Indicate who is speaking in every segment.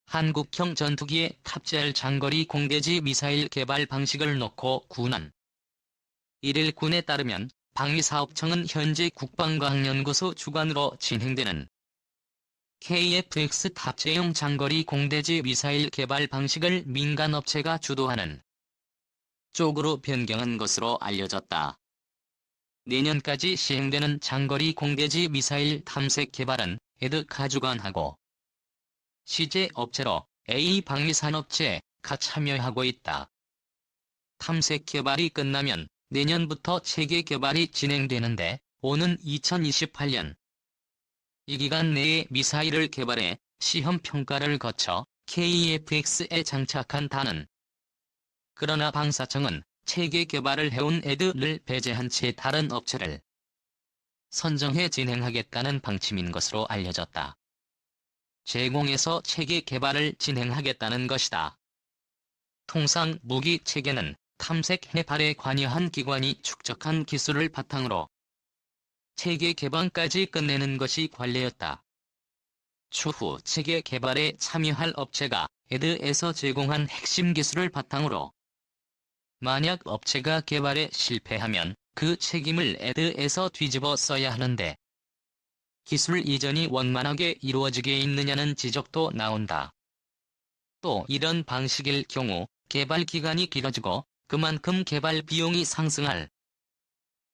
Speaker 1: 한국형 전투기에 탑재할 장거리 공대지 미사일 개발 방식을 놓고 군안. 1일 군에 따르면 방위사업청은 현재 국방과학연구소 주관으로 진행되는 KF-X 탑재용 장거리 공대지 미사일 개발 방식을 민간업체가 주도하는 쪽으로 변경한 것으로 알려졌다. 내년까지 시행되는 장거리 공대지 미사일 탐색 개발은 에드가 주관하고 시제 업체로 A방위산업체가 참여하고 있다. 탐색 개발이 끝나면 내년부터 체계 개발이 진행되는데 오는 2028년 이 기간 내에 미사일을 개발해 시험 평가를 거쳐 KF-X에 장착한다는. 그러나 방사청은 체계 개발을 해온 에드를 배제한 채 다른 업체를 선정해 진행하겠다는 방침인 것으로 알려졌다. 제공해서 체계 개발을 진행하겠다는 것이다. 통상 무기 체계는 탐색 해발에 관여한 기관이 축적한 기술을 바탕으로 체계 개방까지 끝내는 것이 관례였다. 추후 체계 개발에 참여할 업체가 에드에서 제공한 핵심 기술을 바탕으로 만약 업체가 개발에 실패하면 그 책임을 에드에서 뒤집어 써야 하는데 기술 이전이 원만하게 이루어지게 있느냐는 지적도 나온다. 또 이런 방식일 경우 개발 기간이 길어지고 그만큼 개발 비용이 상승할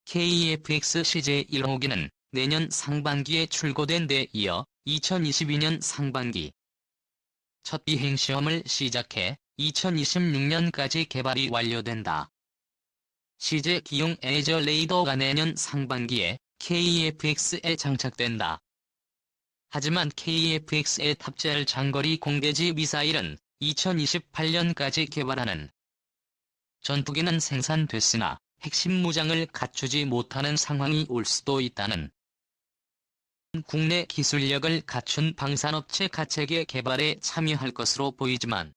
Speaker 1: KF-X 시제 1호기는 내년 상반기에 출고된 데 이어 2022년 상반기 첫 비행시험을 시작해 2026년까지 개발이 완료된다. 시제 기용 에저 레이더가 내년 상반기에 KF-X에 장착된다. 하지만 KF-X에 탑재할 장거리 공대지 미사일은 2028년까지 개발하는 전투기는 생산됐으나 핵심 무장을 갖추지 못하는 상황이 올 수도 있다는. 국내 기술력을 갖춘 방산업체가 체계 개발에 참여할 것으로 보이지만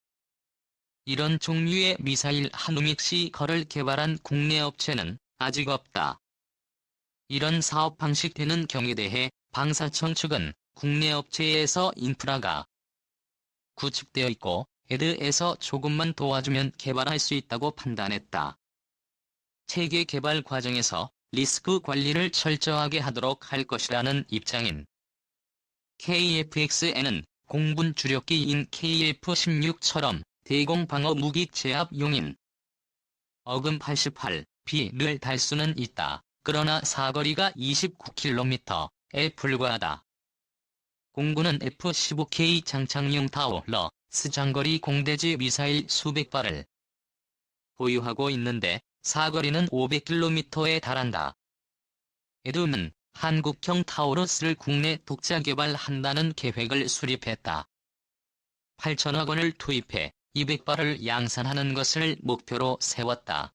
Speaker 1: 이런 종류의 미사일 하누믹시커를 개발한 국내 업체는 아직 없다. 이런 사업 방식되는 경에 대해 방사청 측은 국내 업체에서 인프라가 구축되어 있고 에드에서 조금만 도와주면 개발할 수 있다고 판단했다. 체계 개발 과정에서 리스크 관리를 철저하게 하도록 할 것이라는 입장인 KF-X에는 공군 주력기인 KF-16처럼 대공 방어 무기 제압용인 어금 88B를 달 수는 있다. 그러나 사거리가 29km에 불과하다. 공군은 F-15K 장착용 타우러스 장거리 공대지 미사일 수백 발을 보유하고 있는데 사거리는 500km에 달한다. 에드는 한국형 타우러스를 국내 독자 개발한다는 계획을 수립했다. 8천억 원을 투입해 200발을 양산하는 것을 목표로 세웠다.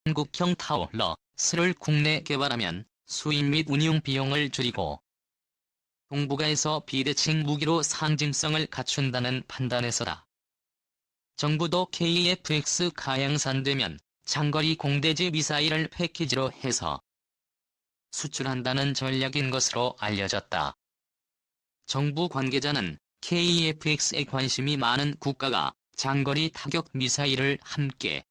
Speaker 1: 한국형 타우러스를 국내 개발하면 수입 및 운용 비용을 줄이고 동북아에서 비대칭 무기로 상징성을 갖춘다는 판단에서다. 정부도 KF-X가 양산되면 장거리 공대지 미사일을 패키지로 해서 수출한다는 전략인 것으로 알려졌다. 정부 관계자는 KF-X에 관심이 많은 국가가 장거리 타격 미사일을 함께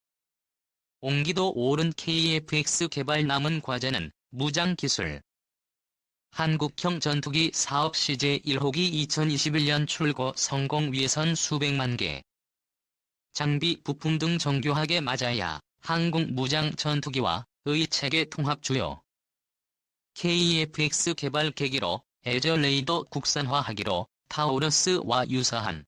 Speaker 1: 온기도 오른 KF-X 개발 남은 과제는 무장기술, 한국형 전투기 사업 시제 1호기 2021년 출고 성공 위해선 수백만 개 장비 부품 등 정교하게 맞아야 한국 무장 전투기와 의 체계 통합 주요 KF-X 개발 계기로 에저 레이더 국산화하기로 타우러스와 유사한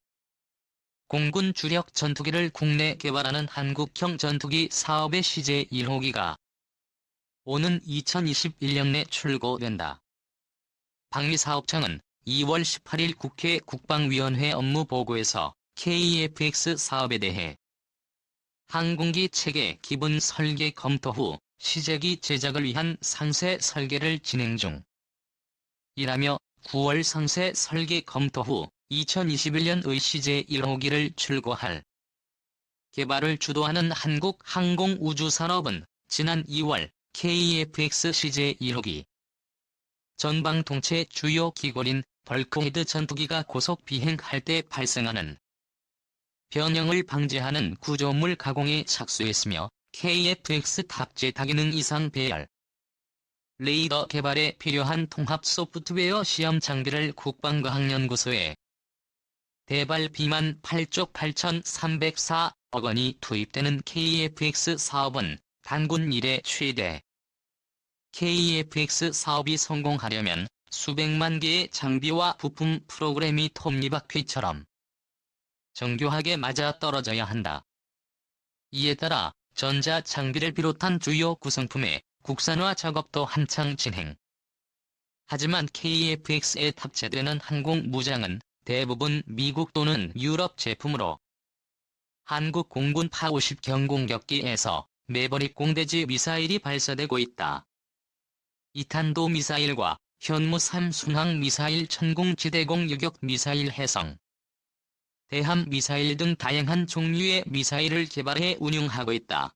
Speaker 1: 공군 주력 전투기를 국내 개발하는 한국형 전투기 사업의 시제 1호기가 오는 2021년 내 출고된다. 방위사업청은 2월 18일 국회 국방위원회 업무보고에서 KF-X 사업에 대해 항공기 체계 기본 설계 검토 후 시제기 제작을 위한 상세 설계를 진행 중이라며 9월 상세 설계 검토 후 2021년의 시제 1호기를 출고할 개발을 주도하는 한국항공우주산업은 지난 2월 KF-X 시제 1호기 전방통체 주요 기골인 벌크헤드 전투기가 고속 비행할 때 발생하는 변형을 방지하는 구조물 가공에 착수했으며 KF-X 탑재 다기능 이상 배열 레이더 개발에 필요한 통합 소프트웨어 시험 장비를 국방과학연구소에 대발 비만 8조 8,304억 원이 투입되는 KF-X 사업은 단군 이래 최대. KF-X 사업이 성공하려면 수백만 개의 장비와 부품 프로그램이 톱니바퀴처럼 정교하게 맞아떨어져야 한다. 이에 따라 전자 장비를 비롯한 주요 구성품의 국산화 작업도 한창 진행. 하지만 KF-X에 탑재되는 항공 무장은 대부분 미국 또는 유럽 제품으로 한국 공군 파-50 경공격기에서 매버릭 공대지 미사일이 발사되고 있다. 이탄도 미사일과 현무3 순항 미사일 천공지대공 유격 미사일 해성 대함 미사일 등 다양한 종류의 미사일을 개발해 운용하고 있다.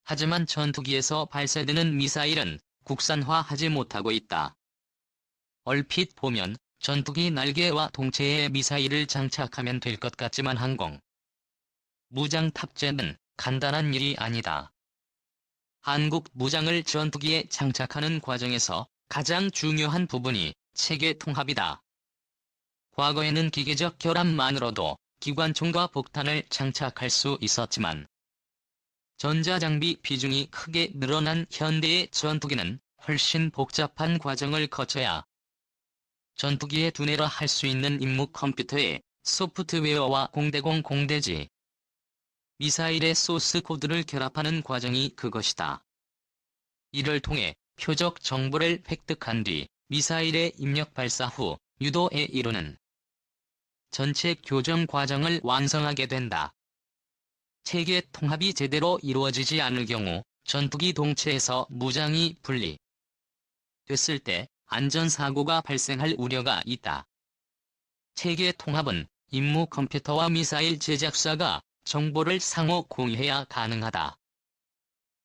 Speaker 1: 하지만 전투기에서 발사되는 미사일은 국산화하지 못하고 있다. 얼핏 보면 전투기 날개와 동체에 미사일을 장착하면 될 것 같지만 항공 무장 탑재는 간단한 일이 아니다. 한국 무장을 전투기에 장착하는 과정에서 가장 중요한 부분이 체계 통합이다. 과거에는 기계적 결합만으로도 기관총과 폭탄을 장착할 수 있었지만 전자장비 비중이 크게 늘어난 현대의 전투기는 훨씬 복잡한 과정을 거쳐야 전투기에 두뇌라 할 수 있는 임무 컴퓨터에 소프트웨어와 공대공 공대지 미사일의 소스 코드를 결합하는 과정이 그것이다. 이를 통해 표적 정보를 획득한 뒤 미사일의 입력 발사 후 유도에 이르는 전체 교정 과정을 완성하게 된다. 체계 통합이 제대로 이루어지지 않을 경우 전투기 동체에서 무장이 분리됐을 때 안전사고가 발생할 우려가 있다. 체계 통합은 임무 컴퓨터와 미사일 제작사가 정보를 상호 공유해야 가능하다.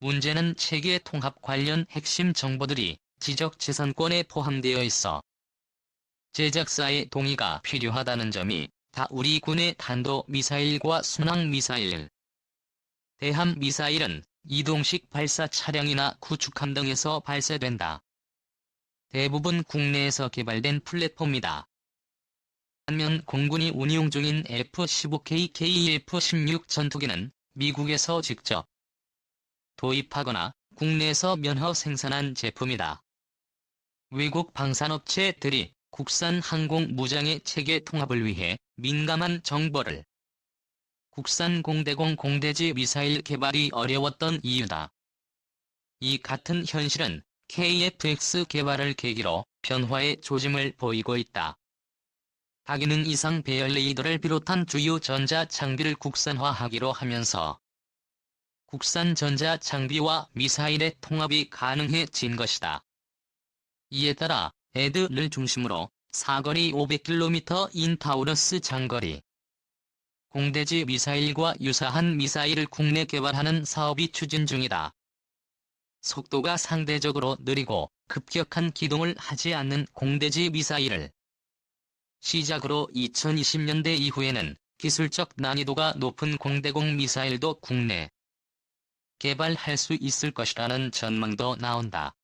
Speaker 1: 문제는 체계 통합 관련 핵심 정보들이 지적재산권에 포함되어 있어 제작사의 동의가 필요하다는 점이 다 우리 군의 탄도미사일과 순항미사일, 대함미사일은 이동식 발사 차량이나 구축함 등에서 발사된다. 대부분 국내에서 개발된 플랫폼이다. 반면 공군이 운용 중인 F-15K, KF-16 전투기는 미국에서 직접 도입하거나 국내에서 면허 생산한 제품이다. 외국 방산업체들이 국산 항공 무장의 체계 통합을 위해 민감한 정보를 국산 공대공 공대지 미사일 개발이 어려웠던 이유다. 이 같은 현실은 KF-X 개발을 계기로 변화의 조짐을 보이고 있다. 다기능 이상 배열 레이더를 비롯한 주요 전자 장비를 국산화하기로 하면서 국산 전자 장비와 미사일의 통합이 가능해진 것이다. 이에 따라 애드를 중심으로 사거리 500km인 타우러스 장거리 공대지 미사일과 유사한 미사일을 국내 개발하는 사업이 추진 중이다. 속도가 상대적으로 느리고 급격한 기동을 하지 않는 공대지 미사일을 시작으로 2020년대 이후에는 기술적 난이도가 높은 공대공 미사일도 국내 개발할 수 있을 것이라는 전망도 나온다.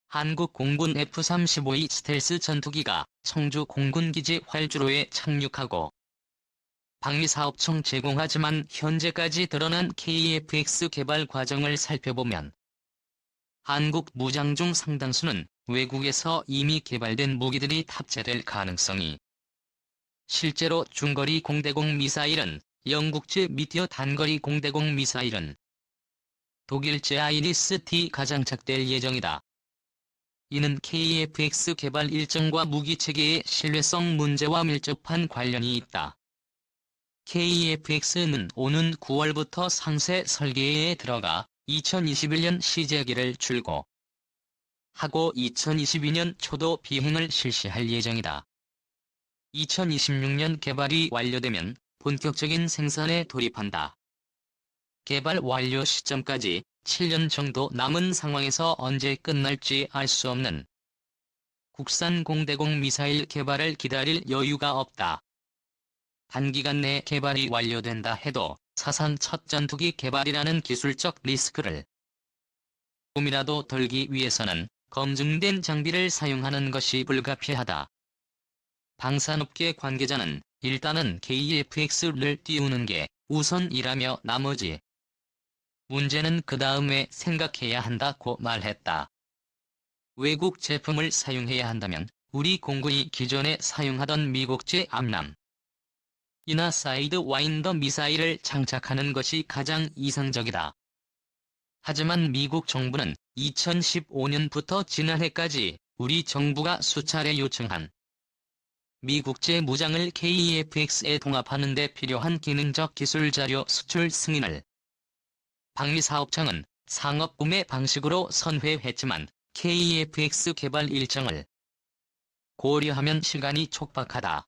Speaker 1: 한국 공군 F-35E 스텔스 전투기가 청주 공군기지 활주로에 착륙하고 방위사업청 제공하지만 현재까지 드러난 KF-X 개발 과정을 살펴보면 한국 무장 중 상당수는 외국에서 이미 개발된 무기들이 탑재될 가능성이 실제로 중거리 공대공 미사일은 영국제 미티어 단거리 공대공 미사일은 독일제 아이리스-T가 장착될 예정이다. 이는 KF-X 개발 일정과 무기체계의 신뢰성 문제와 밀접한 관련이 있다. KF-X는 오는 9월부터 상세 설계에 들어가 2021년 시제기를 출고하고 2022년 초도 비행을 실시할 예정이다. 2026년 개발이 완료되면 본격적인 생산에 돌입한다. 개발 완료 시점까지 7년 정도 남은 상황에서 언제 끝날지 알 수 없는 국산 공대공 미사일 개발을 기다릴 여유가 없다. 단기간 내 개발이 완료된다 해도 사상 첫 전투기 개발이라는 기술적 리스크를 조금이라도 덜기 위해서는 검증된 장비를 사용하는 것이 불가피하다. 방산업계 관계자는 일단은 KF-X를 띄우는 게 우선이라며 나머지 문제는 그 다음에 생각해야 한다고 말했다. 외국 제품을 사용해야 한다면 우리 공군이 기존에 사용하던 미국제 암람 이나 사이드 와인더 미사일을 장착하는 것이 가장 이상적이다. 하지만 미국 정부는 2015년부터 지난해까지 우리 정부가 수차례 요청한 미국제 무장을 KF-X에 동합하는 데 필요한 기능적 기술 자료 수출 승인을 방위사업청은 상업구매 방식으로 선회했지만 KF-X 개발 일정을 고려하면 시간이 촉박하다.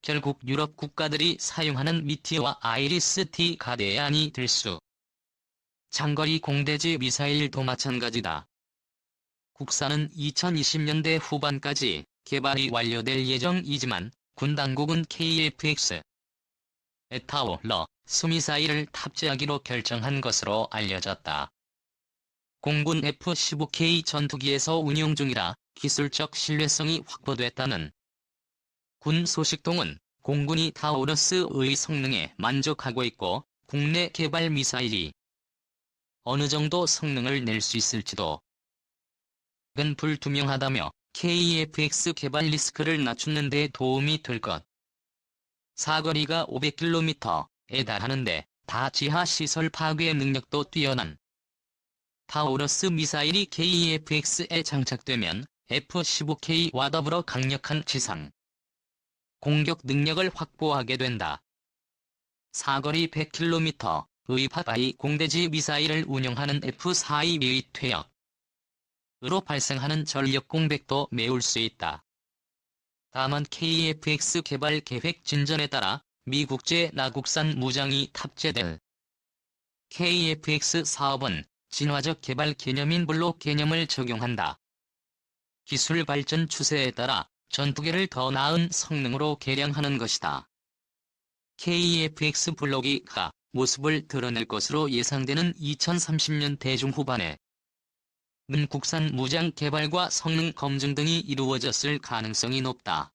Speaker 1: 결국 유럽 국가들이 사용하는 미티어와 아이리스-T가 대안이 될 수. 장거리 공대지 미사일도 마찬가지다. 국산은 2020년대 후반까지 개발이 완료될 예정이지만 군 당국은 KF-X 타워러 수미사일을 탑재하기로 결정한 것으로 알려졌다. 공군 F-15K 전투기에서 운용 중이라 기술적 신뢰성이 확보됐다는 군 소식통은 공군이 타우러스의 성능에 만족하고 있고 국내 개발 미사일이 어느 정도 성능을 낼 수 있을지도 은 불투명하다며 KF-X 개발 리스크를 낮추는 데 도움이 될 것. 사거리가 500km에 달하는데 다지하 시설 파괴 능력도 뛰어난 타우러스 미사일이 KF-X에 장착되면 F-15K와 더불어 강력한 지상 공격 능력을 확보하게 된다. 사거리 100km의 파바이 공대지 미사일을 운용하는 F-4E의 퇴역으로 발생하는 전력 공백도 메울 수 있다. 다만 KF-X 개발 계획 진전에 따라 미국제 나국산 무장이 탑재될 KF-X 사업은 진화적 개발 개념인 블록 개념을 적용한다. 기술 발전 추세에 따라 전투기를 더 나은 성능으로 개량하는 것이다. KF-X 블록이가 모습을 드러낼 것으로 예상되는 2030년 대중후반에 는 국산 무장 개발과 성능 검증 등이 이루어졌을 가능성이 높다.